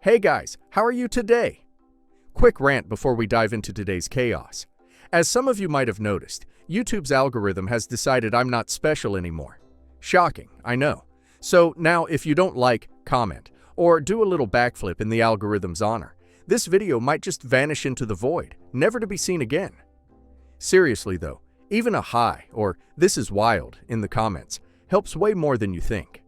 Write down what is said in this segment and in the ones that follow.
Hey guys, how are you today? Quick rant before we dive into today's chaos. As some of you might have noticed, YouTube's algorithm has decided I'm not special anymore. Shocking, I know. So now if you don't like, comment, or do a little backflip in the algorithm's honor, this video might just vanish into the void, never to be seen again. Seriously though, even a hi or "this is wild" in the comments helps way more than you think.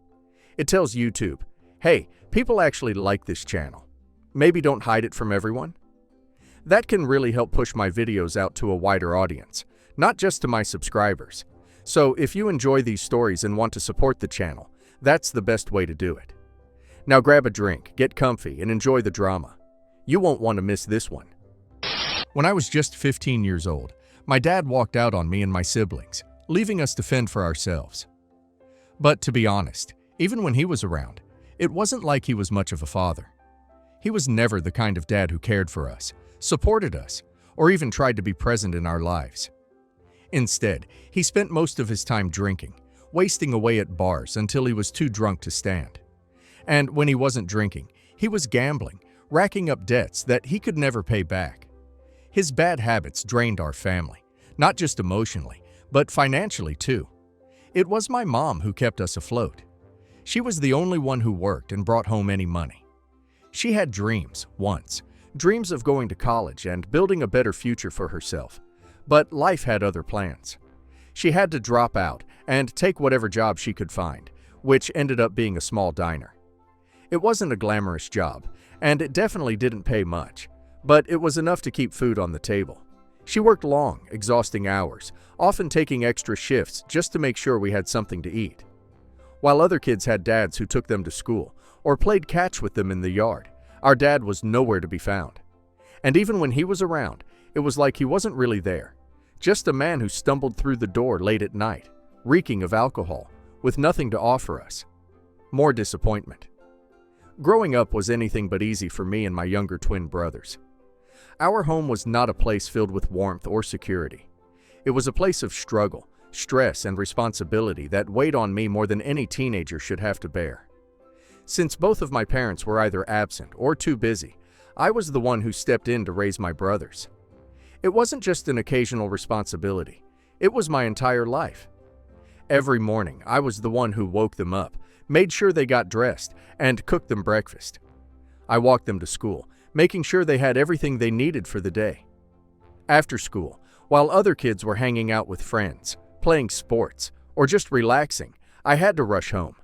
It tells YouTube, hey, people actually like this channel. Maybe don't hide it from everyone. That can really help push my videos out to a wider audience, not just to my subscribers. So if you enjoy these stories and want to support the channel, that's the best way to do it. Now grab a drink, get comfy, and enjoy the drama. You won't want to miss this one. When I was just 15 years old, my dad walked out on me and my siblings, leaving us to fend for ourselves. But to be honest, even when he was around, it wasn't like he was much of a father. He was never the kind of dad who cared for us, supported us, or even tried to be present in our lives. Instead, he spent most of his time drinking, wasting away at bars until he was too drunk to stand. And when he wasn't drinking, he was gambling, racking up debts that he could never pay back. His bad habits drained our family, not just emotionally, but financially too. It was my mom who kept us afloat. She was the only one who worked and brought home any money. She had dreams, once, dreams of going to college and building a better future for herself. But life had other plans. She had to drop out and take whatever job she could find, which ended up being a small diner. It wasn't a glamorous job, and it definitely didn't pay much, but it was enough to keep food on the table. She worked long, exhausting hours, often taking extra shifts just to make sure we had something to eat. While other kids had dads who took them to school or played catch with them in the yard, our dad was nowhere to be found. And even when he was around, it was like he wasn't really there. Just a man who stumbled through the door late at night, reeking of alcohol, with nothing to offer us. More disappointment. Growing up was anything but easy for me and my younger twin brothers. Our home was not a place filled with warmth or security. It was a place of struggle, stress, and responsibility that weighed on me more than any teenager should have to bear. Since both of my parents were either absent or too busy, I was the one who stepped in to raise my brothers. It wasn't just an occasional responsibility, it was my entire life. Every morning, I was the one who woke them up, made sure they got dressed, and cooked them breakfast. I walked them to school, making sure they had everything they needed for the day. After school, while other kids were hanging out with friends, playing sports, or just relaxing, I had to rush home.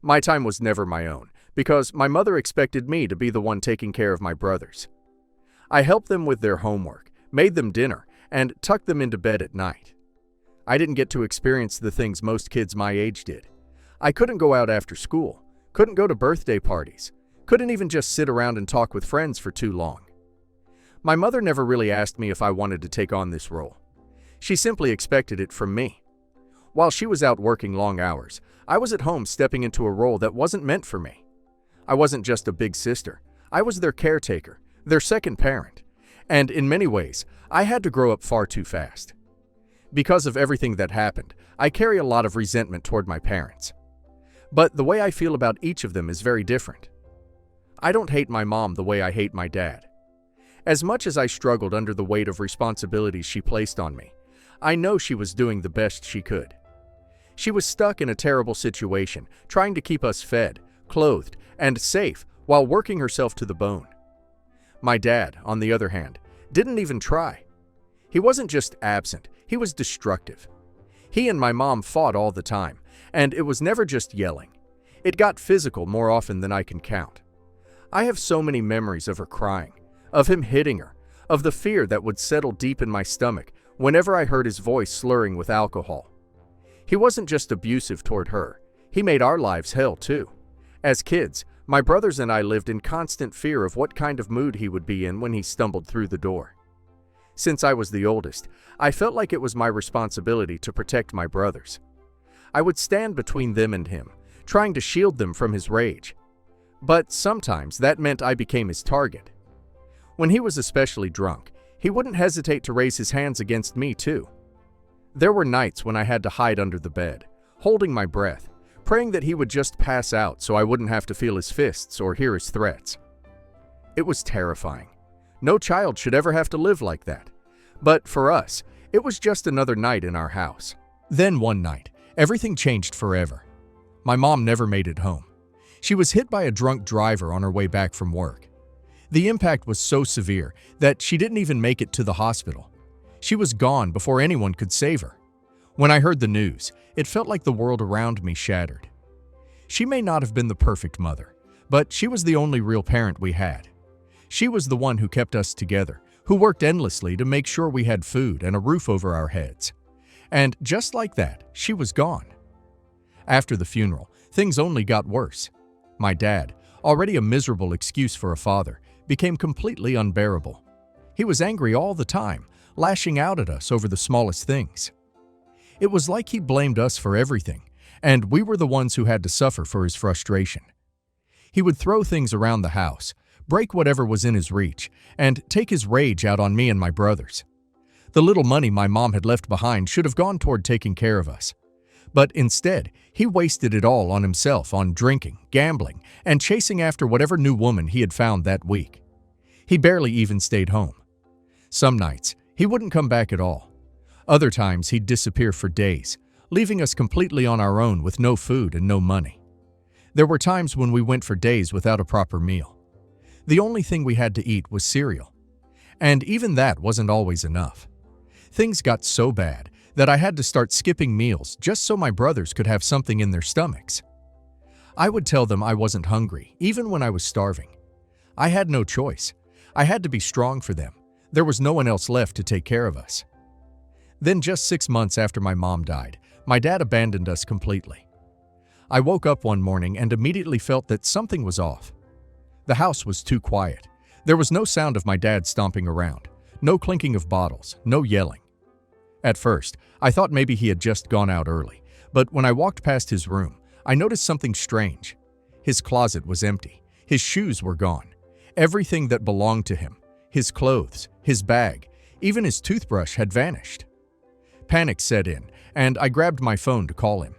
My time was never my own, because my mother expected me to be the one taking care of my brothers. I helped them with their homework, made them dinner, and tucked them into bed at night. I didn't get to experience the things most kids my age did. I couldn't go out after school, couldn't go to birthday parties, couldn't even just sit around and talk with friends for too long. My mother never really asked me if I wanted to take on this role. She simply expected it from me. While she was out working long hours, I was at home stepping into a role that wasn't meant for me. I wasn't just a big sister. I was their caretaker, their second parent. And in many ways, I had to grow up far too fast. Because of everything that happened, I carry a lot of resentment toward my parents. But the way I feel about each of them is very different. I don't hate my mom the way I hate my dad. As much as I struggled under the weight of responsibilities she placed on me, I know she was doing the best she could. She was stuck in a terrible situation, trying to keep us fed, clothed, and safe while working herself to the bone. My dad, on the other hand, didn't even try. He wasn't just absent, he was destructive. He and my mom fought all the time, and it was never just yelling. It got physical more often than I can count. I have so many memories of her crying, of him hitting her, of the fear that would settle deep in my stomach whenever I heard his voice slurring with alcohol. He wasn't just abusive toward her, he made our lives hell too. As kids, my brothers and I lived in constant fear of what kind of mood he would be in when he stumbled through the door. Since I was the oldest, I felt like it was my responsibility to protect my brothers. I would stand between them and him, trying to shield them from his rage. But sometimes that meant I became his target. When he was especially drunk, he wouldn't hesitate to raise his hands against me too. There were nights when I had to hide under the bed, holding my breath, praying that he would just pass out so I wouldn't have to feel his fists or hear his threats. It was terrifying. No child should ever have to live like that. But for us, it was just another night in our house. Then one night, everything changed forever. My mom never made it home. She was hit by a drunk driver on her way back from work. The impact was so severe that she didn't even make it to the hospital. She was gone before anyone could save her. When I heard the news, it felt like the world around me shattered. She may not have been the perfect mother, but she was the only real parent we had. She was the one who kept us together, who worked endlessly to make sure we had food and a roof over our heads. And just like that, she was gone. After the funeral, things only got worse. My dad, already a miserable excuse for a father, became completely unbearable. He was angry all the time, lashing out at us over the smallest things. It was like he blamed us for everything, and we were the ones who had to suffer for his frustration. He would throw things around the house, break whatever was in his reach, and take his rage out on me and my brothers. The little money my mom had left behind should have gone toward taking care of us. But instead, he wasted it all on himself, on drinking, gambling, and chasing after whatever new woman he had found that week. He barely even stayed home. Some nights, he wouldn't come back at all. Other times, he'd disappear for days, leaving us completely on our own with no food and no money. There were times when we went for days without a proper meal. The only thing we had to eat was cereal. And even that wasn't always enough. Things got so bad that I had to start skipping meals just so my brothers could have something in their stomachs. I would tell them I wasn't hungry, even when I was starving. I had no choice. I had to be strong for them. There was no one else left to take care of us. Then just 6 months after my mom died, my dad abandoned us completely. I woke up one morning and immediately felt that something was off. The house was too quiet. There was no sound of my dad stomping around, no clinking of bottles, no yelling. At first, I thought maybe he had just gone out early, but when I walked past his room, I noticed something strange. His closet was empty. His shoes were gone. Everything that belonged to him, his clothes, his bag, even his toothbrush had vanished. Panic set in, and I grabbed my phone to call him.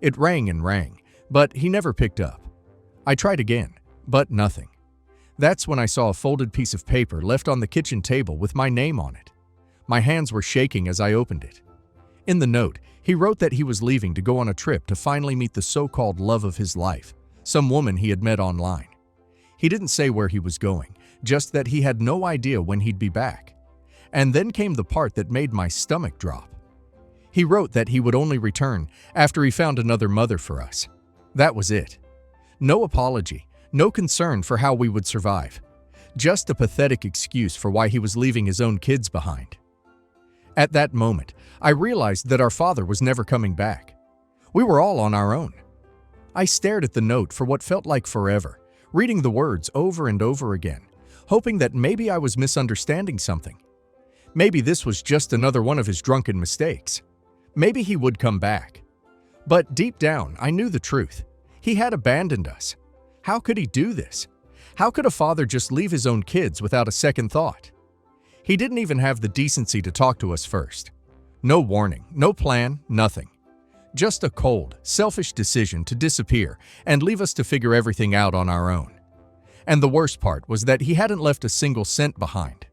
It rang and rang, but he never picked up. I tried again, but nothing. That's when I saw a folded piece of paper left on the kitchen table with my name on it. My hands were shaking as I opened it. In the note, he wrote that he was leaving to go on a trip to finally meet the so-called love of his life, some woman he had met online. He didn't say where he was going, just that he had no idea when he'd be back. And then came the part that made my stomach drop. He wrote that he would only return after he found another mother for us. That was it. No apology, no concern for how we would survive. Just a pathetic excuse for why he was leaving his own kids behind. At that moment, I realized that our father was never coming back. We were all on our own. I stared at the note for what felt like forever, reading the words over and over again, hoping that maybe I was misunderstanding something. Maybe this was just another one of his drunken mistakes. Maybe he would come back. But deep down, I knew the truth. He had abandoned us. How could he do this? How could a father just leave his own kids without a second thought? He didn't even have the decency to talk to us first. No warning, no plan, nothing. Just a cold, selfish decision to disappear and leave us to figure everything out on our own. And the worst part was that he hadn't left a single cent behind.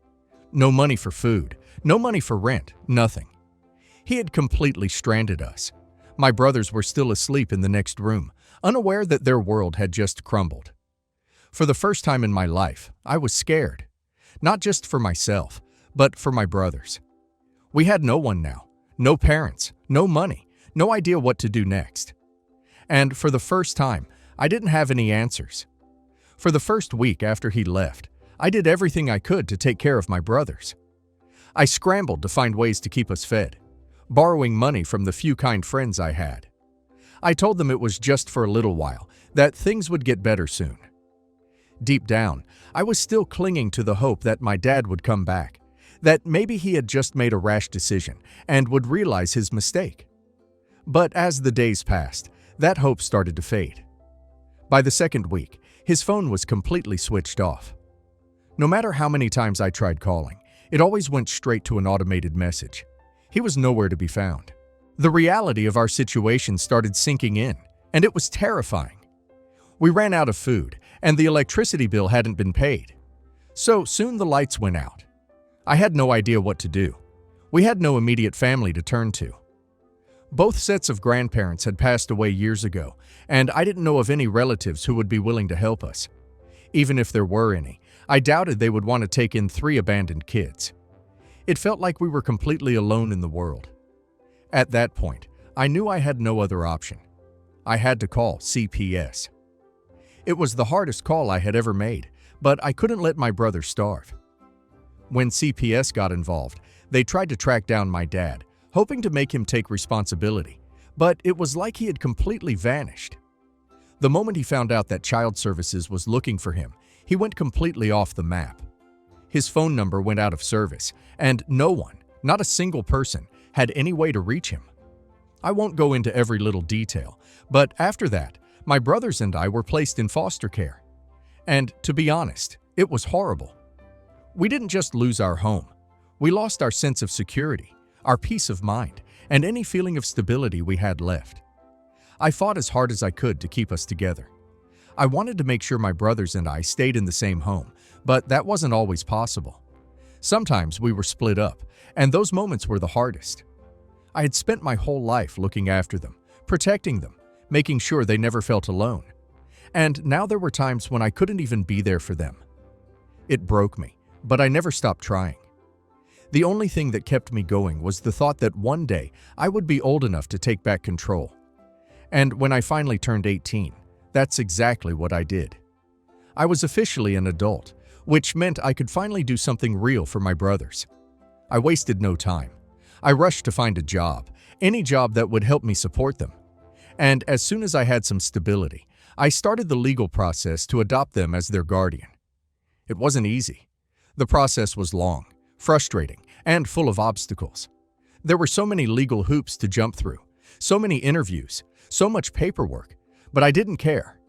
No money for food, no money for rent, nothing. He had completely stranded us. My brothers were still asleep in the next room, unaware that their world had just crumbled. For the first time in my life, I was scared. Not just for myself, but for my brothers. We had no one now, no parents, no money, no idea what to do next. And for the first time, I didn't have any answers. For the first week after he left, I did everything I could to take care of my brothers. I scrambled to find ways to keep us fed, borrowing money from the few kind friends I had. I told them it was just for a little while, that things would get better soon. Deep down, I was still clinging to the hope that my dad would come back, that maybe he had just made a rash decision and would realize his mistake. But as the days passed, that hope started to fade. By the second week, his phone was completely switched off. No matter how many times I tried calling, it always went straight to an automated message. He was nowhere to be found. The reality of our situation started sinking in, and it was terrifying. We ran out of food, and the electricity bill hadn't been paid. So soon the lights went out. I had no idea what to do. We had no immediate family to turn to. Both sets of grandparents had passed away years ago, and I didn't know of any relatives who would be willing to help us. Even if there were any, I doubted they would want to take in 3 abandoned kids. It felt like we were completely alone in the world. At that point, I knew I had no other option. I had to call CPS. It was the hardest call I had ever made, but I couldn't let my brother starve. When CPS got involved, they tried to track down my dad, hoping to make him take responsibility, but it was like he had completely vanished. The moment he found out that Child Services was looking for him, he went completely off the map. His phone number went out of service, and no one, not a single person, had any way to reach him. I won't go into every little detail, but after that, my brothers and I were placed in foster care. And to be honest, it was horrible. We didn't just lose our home. We lost our sense of security, our peace of mind, and any feeling of stability we had left. I fought as hard as I could to keep us together. I wanted to make sure my brothers and I stayed in the same home, but that wasn't always possible. Sometimes we were split up, and those moments were the hardest. I had spent my whole life looking after them, protecting them, making sure they never felt alone. And now there were times when I couldn't even be there for them. It broke me, but I never stopped trying. The only thing that kept me going was the thought that one day I would be old enough to take back control. And when I finally turned 18, that's exactly what I did. I was officially an adult, which meant I could finally do something real for my brothers. I wasted no time. I rushed to find a job, any job that would help me support them. And as soon as I had some stability, I started the legal process to adopt them as their guardian. It wasn't easy. The process was long, frustrating, and full of obstacles. There were so many legal hoops to jump through, so many interviews, so much paperwork, but I didn't care.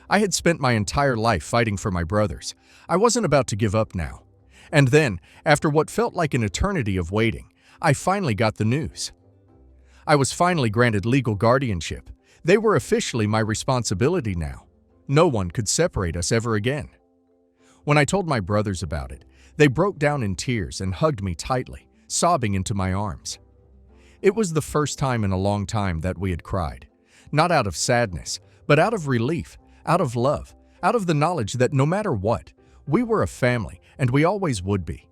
I had spent my entire life fighting for my brothers. I wasn't about to give up now. And then, after what felt like an eternity of waiting, I finally got the news. I was finally granted legal guardianship. They were officially my responsibility now. No one could separate us ever again. When I told my brothers about it, they broke down in tears and hugged me tightly, sobbing into my arms. It was the first time in a long time that we had cried, not out of sadness, but out of relief, out of love, out of the knowledge that no matter what, we were a family and we always would be.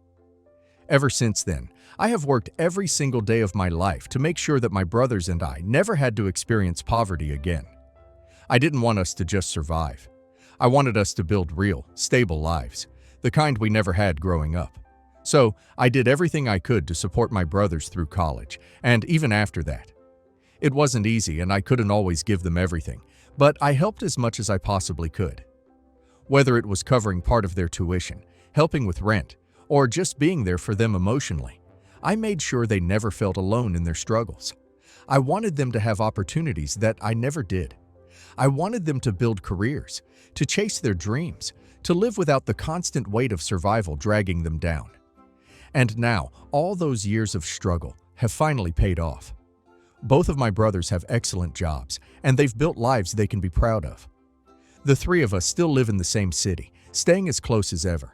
Ever since then, I have worked every single day of my life to make sure that my brothers and I never had to experience poverty again. I didn't want us to just survive. I wanted us to build real, stable lives, the kind we never had growing up. So, I did everything I could to support my brothers through college, and even after that. It wasn't easy and I couldn't always give them everything, but I helped as much as I possibly could. Whether it was covering part of their tuition, helping with rent, or just being there for them emotionally, I made sure they never felt alone in their struggles. I wanted them to have opportunities that I never did. I wanted them to build careers, to chase their dreams, to live without the constant weight of survival dragging them down. And now, all those years of struggle have finally paid off. Both of my brothers have excellent jobs, and they've built lives they can be proud of. The 3 of us still live in the same city, staying as close as ever.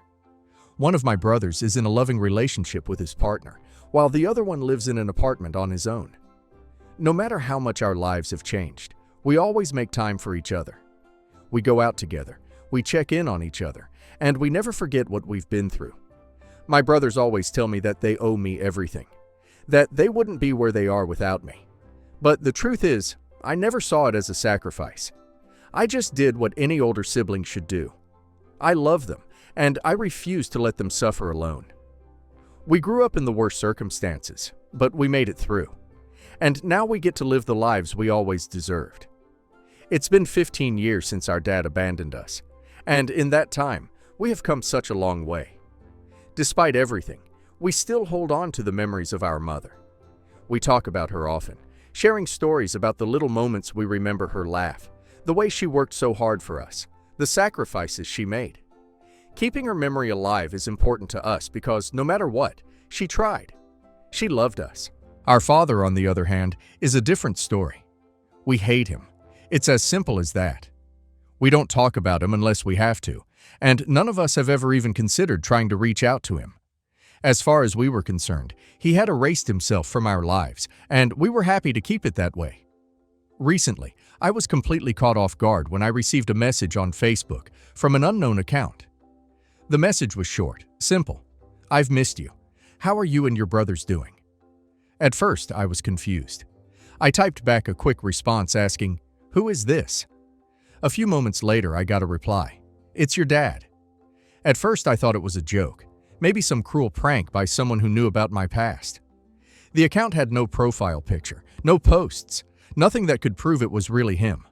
One of my brothers is in a loving relationship with his partner, while the other one lives in an apartment on his own. No matter how much our lives have changed, we always make time for each other. We go out together, we check in on each other, and we never forget what we've been through. My brothers always tell me that they owe me everything, that they wouldn't be where they are without me. But the truth is, I never saw it as a sacrifice. I just did what any older sibling should do. I love them, and I refuse to let them suffer alone. We grew up in the worst circumstances, but we made it through. And now we get to live the lives we always deserved. It's been 15 years since our dad abandoned us, and in that time, we have come such a long way. Despite everything, we still hold on to the memories of our mother. We talk about her often, sharing stories about the little moments we remember her laugh, the way she worked so hard for us, the sacrifices she made. Keeping her memory alive is important to us because no matter what, she tried. She loved us. Our father, on the other hand, is a different story. We hate him. It's as simple as that. We don't talk about him unless we have to, And none of us have ever even considered trying to reach out to him. As far as we were concerned, he had erased himself from our lives, and we were happy to keep it that way. Recently, I was completely caught off guard when I received a message on Facebook from an unknown account. The message was short, simple. "I've missed you. How are you and your brothers doing?" At first, I was confused. I typed back a quick response asking, "Who is this?" A few moments later, I got a reply. "It's your dad." At first, I thought it was a joke, maybe some cruel prank by someone who knew about my past. The account had no profile picture, no posts, nothing that could prove it was really him.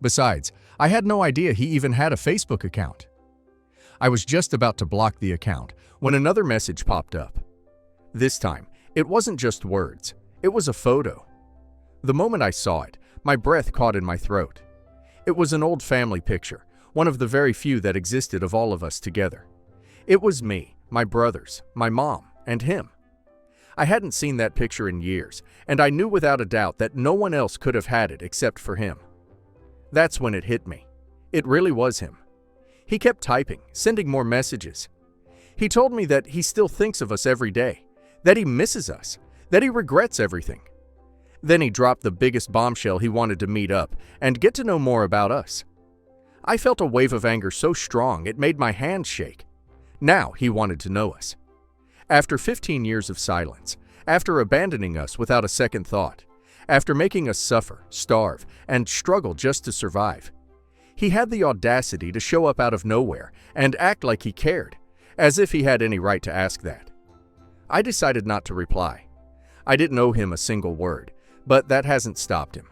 Besides, I had no idea he even had a Facebook account. I was just about to block the account when another message popped up. This time, it wasn't just words, it was a photo. The moment I saw it, my breath caught in my throat. It was an old family picture, one of the very few that existed of all of us together. It was me, my brothers, my mom, and him. I hadn't seen that picture in years, and I knew without a doubt that no one else could have had it except for him. That's when it hit me. It really was him. He kept typing, sending more messages. He told me that he still thinks of us every day, that he misses us, that he regrets everything. Then he dropped the biggest bombshell he wanted to meet up and get to know more about us. I felt a wave of anger so strong it made my hands shake. Now he wanted to know us. After 15 years of silence, after abandoning us without a second thought, after making us suffer, starve, and struggle just to survive, he had the audacity to show up out of nowhere and act like he cared, as if he had any right to ask that. I decided not to reply. I didn't owe him a single word, but that hasn't stopped him.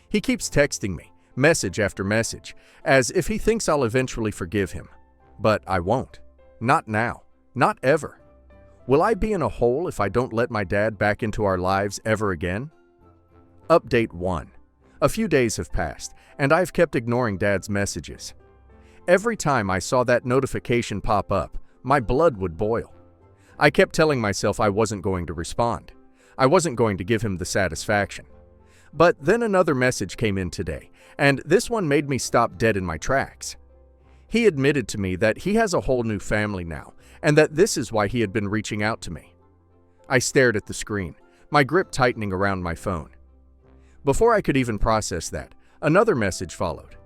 He keeps texting me, message after message, as if he thinks I'll eventually forgive him. But I won't. Not now. Not ever. Will I be in a hole if I don't let my dad back into our lives ever again? Update 1. A few days have passed, and I've kept ignoring Dad's messages. Every time I saw that notification pop up, my blood would boil. I kept telling myself I wasn't going to respond. I wasn't going to give him the satisfaction. But then another message came in today, and this one made me stop dead in my tracks. He admitted to me that he has a whole new family now, and that this is why he had been reaching out to me. I stared at the screen, my grip tightening around my phone. Before I could even process that, another message followed.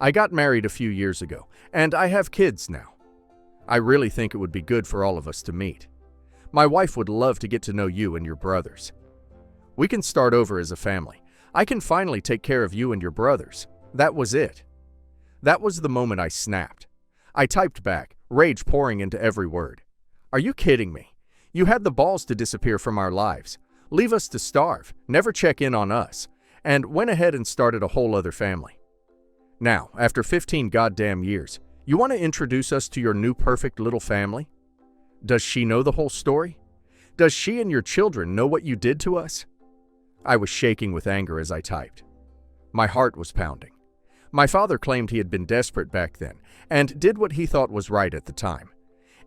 "I got married a few years ago, and I have kids now. I really think it would be good for all of us to meet. My wife would love to get to know you and your brothers. We can start over as a family. I can finally take care of you and your brothers." That was it. That was the moment I snapped. I typed back, rage pouring into every word. "Are you kidding me? You had the balls to disappear from our lives, leave us to starve, never check in on us, and went ahead and started a whole other family. Now, after 15 goddamn years, you want to introduce us to your new perfect little family? Does she know the whole story? Does she and your children know what you did to us?" I was shaking with anger as I typed. My heart was pounding. My father claimed he had been desperate back then and did what he thought was right at the time,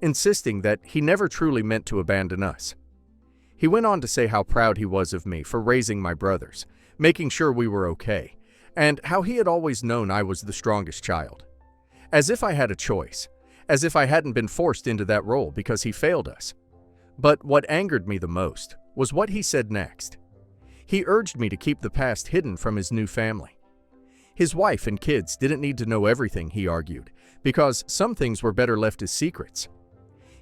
insisting that he never truly meant to abandon us. He went on to say how proud he was of me for raising my brothers, making sure we were okay, and how he had always known I was the strongest child. As if I had a choice, as if I hadn't been forced into that role because he failed us. But what angered me the most was what he said next. He urged me to keep the past hidden from his new family. His wife and kids didn't need to know everything, he argued, because some things were better left as secrets.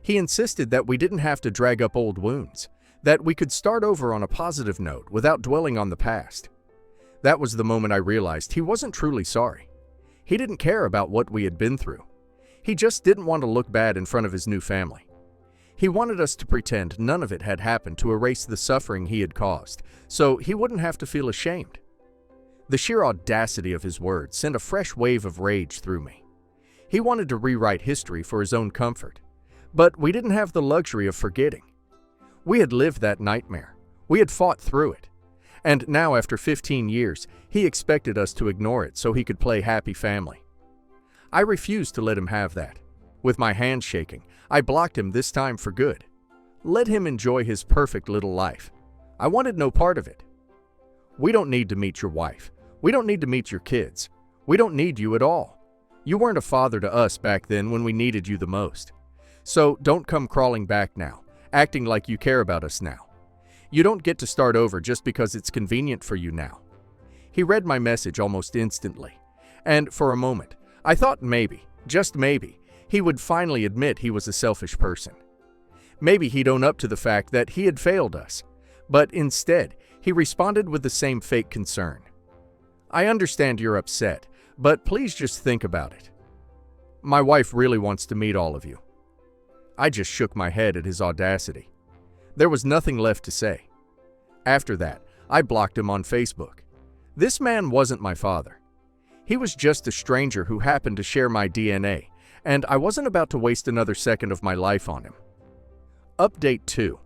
He insisted that we didn't have to drag up old wounds, that we could start over on a positive note without dwelling on the past. That was the moment I realized he wasn't truly sorry. He didn't care about what we had been through. He just didn't want to look bad in front of his new family. He wanted us to pretend none of it had happened to erase the suffering he had caused, so he wouldn't have to feel ashamed. The sheer audacity of his words sent a fresh wave of rage through me. He wanted to rewrite history for his own comfort, but we didn't have the luxury of forgetting. We had lived that nightmare. We had fought through it. And now, after 15 years, he expected us to ignore it so he could play happy family. I refused to let him have that. With my hands shaking, I blocked him this time for good. Let him enjoy his perfect little life. I wanted no part of it. "We don't need to meet your wife. We don't need to meet your kids. We don't need you at all. You weren't a father to us back then when we needed you the most. So don't come crawling back now, acting like you care about us now. You don't get to start over just because it's convenient for you now." He read my message almost instantly, and for a moment, I thought maybe, just maybe, he would finally admit he was a selfish person. Maybe he'd own up to the fact that he had failed us, but instead, he responded with the same fake concern. "I understand you're upset, but please just think about it. My wife really wants to meet all of you." I just shook my head at his audacity. There was nothing left to say. After that, I blocked him on Facebook. This man wasn't my father. He was just a stranger who happened to share my DNA, and I wasn't about to waste another second of my life on him. Update 2.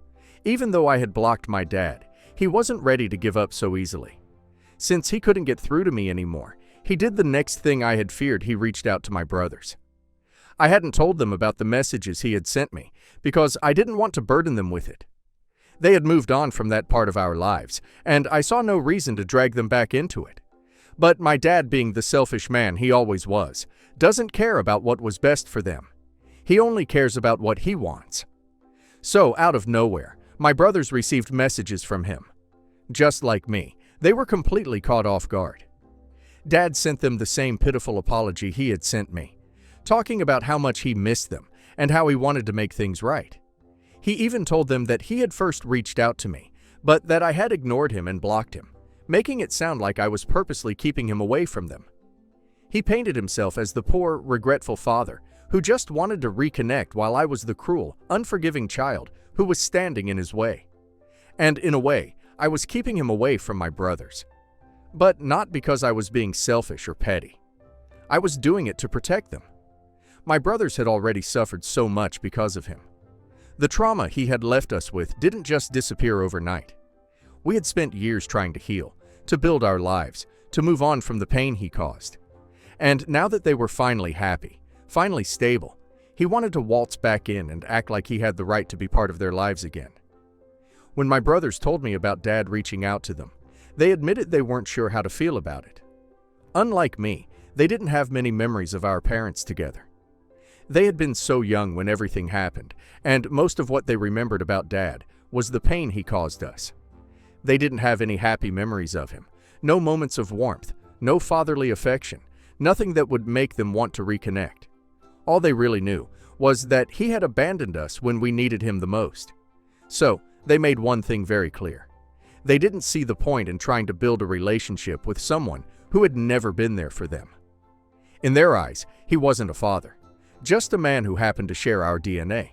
Even though I had blocked my dad, he wasn't ready to give up so easily. Since he couldn't get through to me anymore, he did the next thing I had feared. He reached out to my brothers. I hadn't told them about the messages he had sent me because I didn't want to burden them with it. They had moved on from that part of our lives, and I saw no reason to drag them back into it. But my dad, being the selfish man he always was, doesn't care about what was best for them. He only cares about what he wants. So, out of nowhere, my brothers received messages from him. Just like me, they were completely caught off guard. Dad sent them the same pitiful apology he had sent me, talking about how much he missed them and how he wanted to make things right. He even told them that he had first reached out to me, but that I had ignored him and blocked him, making it sound like I was purposely keeping him away from them. He painted himself as the poor, regretful father who just wanted to reconnect while I was the cruel, unforgiving child who was standing in his way. And in a way, I was keeping him away from my brothers. But not because I was being selfish or petty. I was doing it to protect them. My brothers had already suffered so much because of him. The trauma he had left us with didn't just disappear overnight. We had spent years trying to heal, to build our lives, to move on from the pain he caused. And now that they were finally happy, finally stable, he wanted to waltz back in and act like he had the right to be part of their lives again. When my brothers told me about Dad reaching out to them, they admitted they weren't sure how to feel about it. Unlike me, they didn't have many memories of our parents together. They had been so young when everything happened, and most of what they remembered about Dad was the pain he caused us. They didn't have any happy memories of him, no moments of warmth, no fatherly affection, nothing that would make them want to reconnect. All they really knew was that he had abandoned us when we needed him the most. So, they made one thing very clear. They didn't see the point in trying to build a relationship with someone who had never been there for them. In their eyes, he wasn't a father, just a man who happened to share our DNA.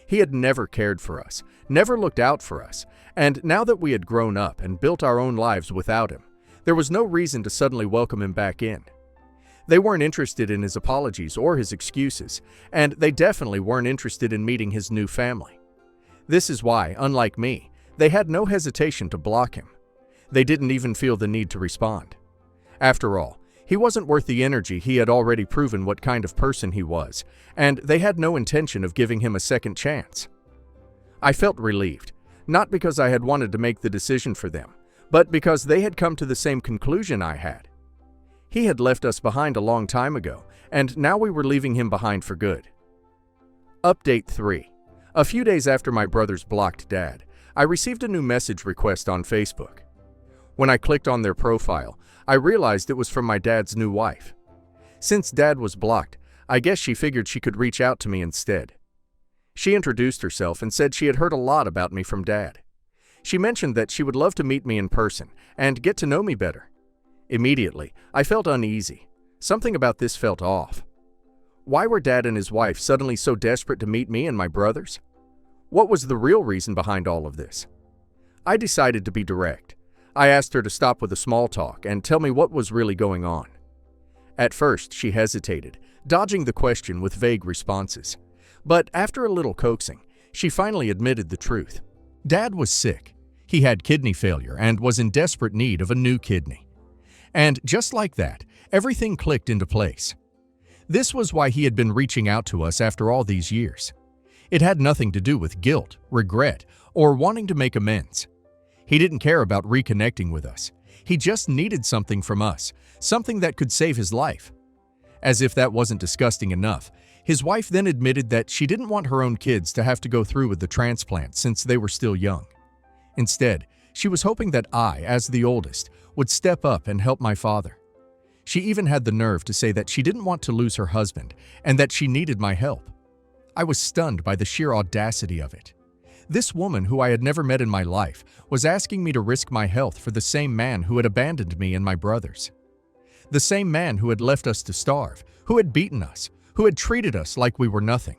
He had never cared for us, never looked out for us, and now that we had grown up and built our own lives without him, there was no reason to suddenly welcome him back in. They weren't interested in his apologies or his excuses, and they definitely weren't interested in meeting his new family. This is why, unlike me, they had no hesitation to block him. They didn't even feel the need to respond. After all, he wasn't worth the energy. He had already proven what kind of person he was, and they had no intention of giving him a second chance. I felt relieved, not because I had wanted to make the decision for them, but because they had come to the same conclusion I had. He had left us behind a long time ago, and now we were leaving him behind for good. Update 3. A few days after my brothers blocked Dad, I received a new message request on Facebook. When I clicked on their profile, I realized it was from my dad's new wife. Since Dad was blocked, I guess she figured she could reach out to me instead. She introduced herself and said she had heard a lot about me from Dad. She mentioned that she would love to meet me in person and get to know me better. Immediately, I felt uneasy. Something about this felt off. Why were Dad and his wife suddenly so desperate to meet me and my brothers? What was the real reason behind all of this? I decided to be direct. I asked her to stop with the small talk and tell me what was really going on. At first, she hesitated, dodging the question with vague responses. But after a little coaxing, she finally admitted the truth. Dad was sick. He had kidney failure and was in desperate need of a new kidney. And just like that, everything clicked into place. This was why he had been reaching out to us after all these years. It had nothing to do with guilt, regret, or wanting to make amends. He didn't care about reconnecting with us. He just needed something from us, something that could save his life. As if that wasn't disgusting enough, his wife then admitted that she didn't want her own kids to have to go through with the transplant since they were still young. Instead, she was hoping that I, as the oldest, would step up and help my father. She even had the nerve to say that she didn't want to lose her husband and that she needed my help. I was stunned by the sheer audacity of it. This woman, who I had never met in my life, was asking me to risk my health for the same man who had abandoned me and my brothers. The same man who had left us to starve, who had beaten us, who had treated us like we were nothing.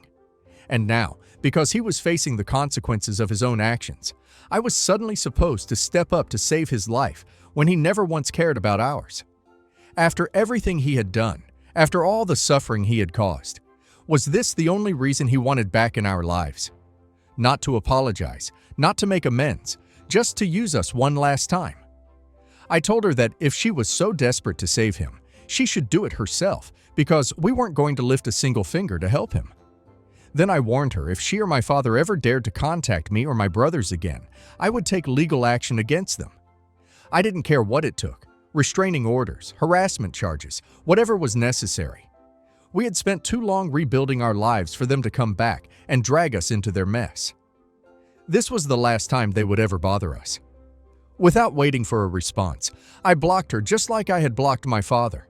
And now, because he was facing the consequences of his own actions, I was suddenly supposed to step up to save his life when he never once cared about ours. After everything he had done, after all the suffering he had caused, was this the only reason he wanted back in our lives? Not to apologize, not to make amends, just to use us one last time. I told her that if she was so desperate to save him, she should do it herself because we weren't going to lift a single finger to help him. Then I warned her if she or my father ever dared to contact me or my brothers again, I would take legal action against them. I didn't care what it took, restraining orders, harassment charges, whatever was necessary. We had spent too long rebuilding our lives for them to come back and drag us into their mess. This was the last time they would ever bother us. Without waiting for a response, I blocked her just like I had blocked my father.